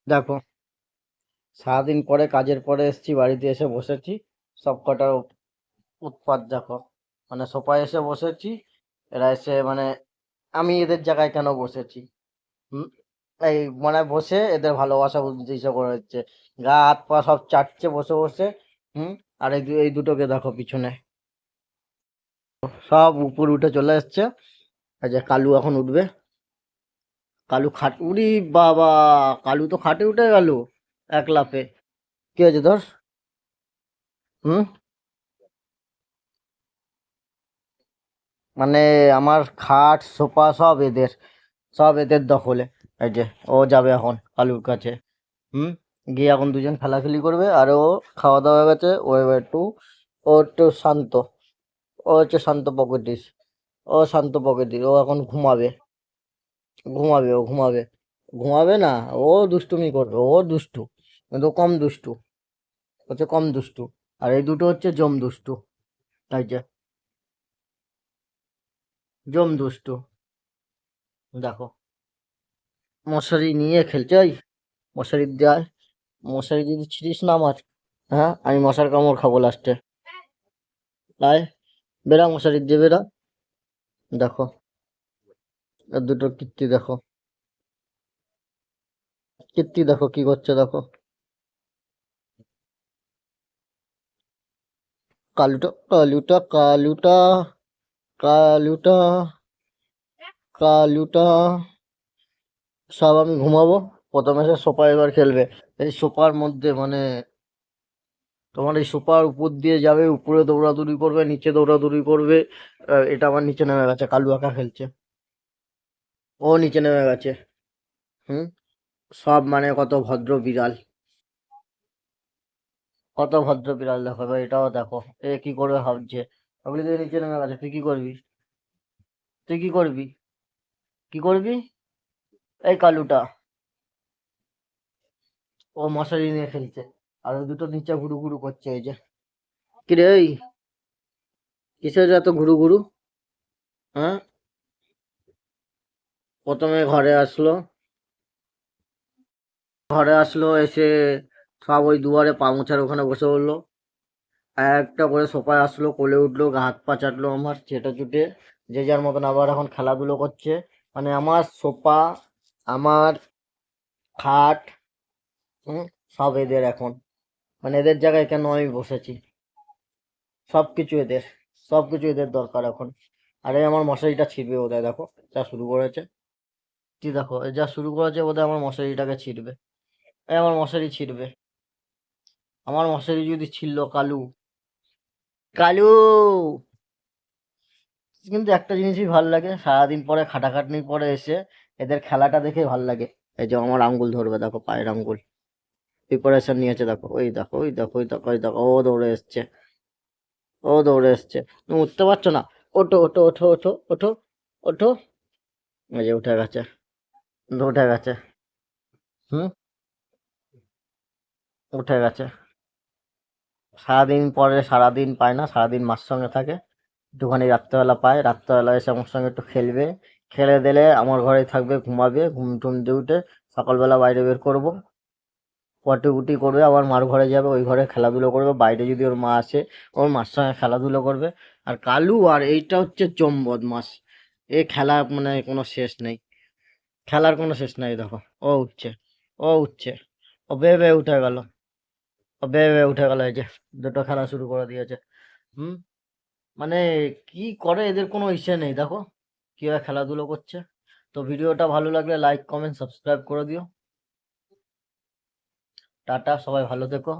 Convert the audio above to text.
দেখো, সারাদিন পরে কাজের পরে এসেছি, বাড়িতে এসে বসেছি। সব কটার উৎপাত দেখো। মানে সোফায় এসে বসেছি, এরা এসে মানে আমি এদের জায়গায় কেন বসেছি? হুম, এই মানে বসে এদের ভালোবাসা বুঝতে ইচ্ছে করে হচ্ছে, গা হাত পা সব চাটছে বসে বসে। হুম। আর এই দুটোকে দেখো পিছনে, সব উপর উঠে চলে এসছে। এই যে কালু এখন উঠবে। কালু খাট, উড়ি বাবা! কালু তো খাটে উঠে গেল এক লাফে। কি হয়েছে তোর? হুম। মানে আমার খাট সোফা সব এদের দখলে। এই যে ও যাবে এখন কালুর কাছে। হুম। গিয়ে এখন দুজন খেলাখেলি করবে, আর ও খাওয়া দাওয়া হয়ে গেছে, ও এবার ও একটু শান্ত। ও হচ্ছে শান্ত প্রকৃতির। ও শান্ত প্রকৃতির, ও এখন ঘুমাবে। ও ঘুমাবে। ঘুমাবে না, ও দুষ্টুমি করবে, ও দুষ্টু। কিন্তু কম দুষ্টু, হচ্ছে কম দুষ্টু। আর এই দুটো হচ্ছে জম দুষ্টু। এই যে জম দুষ্টু। দেখো, মশারি নিয়ে খেলছে। ওই মশারি দেয়, মশারি যদি ছিড়িস না আমার, হ্যাঁ আমি মশার কামড় খাবো লাস্টে। আয়, বেরা মশারি দিয়ে বেরা। দেখো, আর দুটো কীর্তি দেখো, কীর্তি দেখো কি করছে দেখো। কালুটা কালুটা কালুটা। সব আমি ঘুমাবো, প্রথমে সে সোফা এবার খেলবে। এই সোফার মধ্যে মানে তোমার এই সোফার উপর দিয়ে যাবে, উপরে দৌড়াদৌড়ি করবে, নিচে দৌড়াদৌড়ি করবে। এটা আমার নিচে নেমে গেছে, কালু একা খেলছে। ও নিচে নেমে গেছে। হুম। সব মানে কত ভদ্র বিড়াল, কত ভদ্র বিড়াল দেখো। এবার এটাও দেখো, এ কি করবে ভাবছে। ওগুলি দিয়ে নিচে নেমে গেছে, তুই কি করবি? তুই কি করবি? কি করবি? এই কালুটা, ও মশারি নিয়ে খেলছে। আর ওই দুটো নিচে ঘুরু ঘুরু করছে। এই যে কিরে, এই কিসের এত ঘুরু ঘুরু? হ্যাঁ। প্রথমে ঘরে আসলো এসে সব ওই দুয়ারে পা মোছার ওখানে বসে পড়লো। একটা করে সোফায় আসলো, কোলে উঠলো, গা হাত পা চাটলো আমার চেটে চুটে। যে যার মতন আবার এখন খেলাধুলো করছে। মানে আমার সোফা, আমার খাট, হুম, সব এদের এখন। মানে এদের জায়গায় কেন আমি বসেছি? সবকিছু এদের, সবকিছু এদের দরকার এখন। আরে আমার মশারিটা ছিঁড়বে বোধহয়, দেখো যা শুরু করেছে। কি দেখো, এ যা শুরু করেছে বোধহয় আমার মশারিটাকে ছিঁড়বে। এই আমার মশারি ছিঁড়বে। আমার মশারি যদি ছিঁড়লো কালু, কালু। কিন্তু একটা জিনিসই ভাল লাগে, সারাদিন পরে খাটাখাটনির পরে এসে এদের খেলাটা দেখে ভাল লাগে। এই যে আমার আঙ্গুল ধরবে দেখো, পায়ের আঙ্গুল প্রিপারেশন নিয়েছে দেখো, ওই দেখো, ওই দেখো, ওই দেখো, ওই দেখো, ও দৌড়ে এসছে। ও দৌড়ে এসছে। তুমি উঠতে পারছো না? ওঠো ওঠো ওঠো ওঠো ওঠো ওঠো। এই যে উঠে গেছে, উঠে গেছে। হুম। উঠে গেছে। সারাদিন পরে, সারাদিন পায় না, সারাদিন মার সঙ্গে থাকে। একটুখানি রাত্রেবেলা পায়, রাত্রেবেলা এসে আমার সঙ্গে একটু খেলবে। খেলে দিলে আমার ঘরেই থাকবে, ঘুমাবে, ঘুম টুম দিয়ে উঠে সকালবেলা বাইরে বের করবো। পটি উটি করবে, আবার মার ঘরে যাবে, ওই ঘরে খেলাধুলো করবে। বাইরে যদি ওর মা আসে, ওর মার সঙ্গে খেলাধুলো করবে। আর কালু, আর এইটা হচ্ছে চম বদমাস। এ খেলা মানে কোনো শেষ নেই, খেলার কোনো শেষ নাই। দেখো, ও উঠছে, ও উঠছে, ও বেয়ে বেয়ে উঠে গেল, ও বেয়ে বেয়ে উঠে গেল। এই যে দুটো খেলা শুরু করে দিয়েছে। হুম। মানে কি করে এদের কোনো ইচ্ছে নেই, দেখো কিভাবে খেলাধুলো করছে। তো ভিডিওটা ভালো লাগলে লাইক কমেন্ট সাবস্ক্রাইব করে দিও। টাটা, সবাই ভালো থেকো।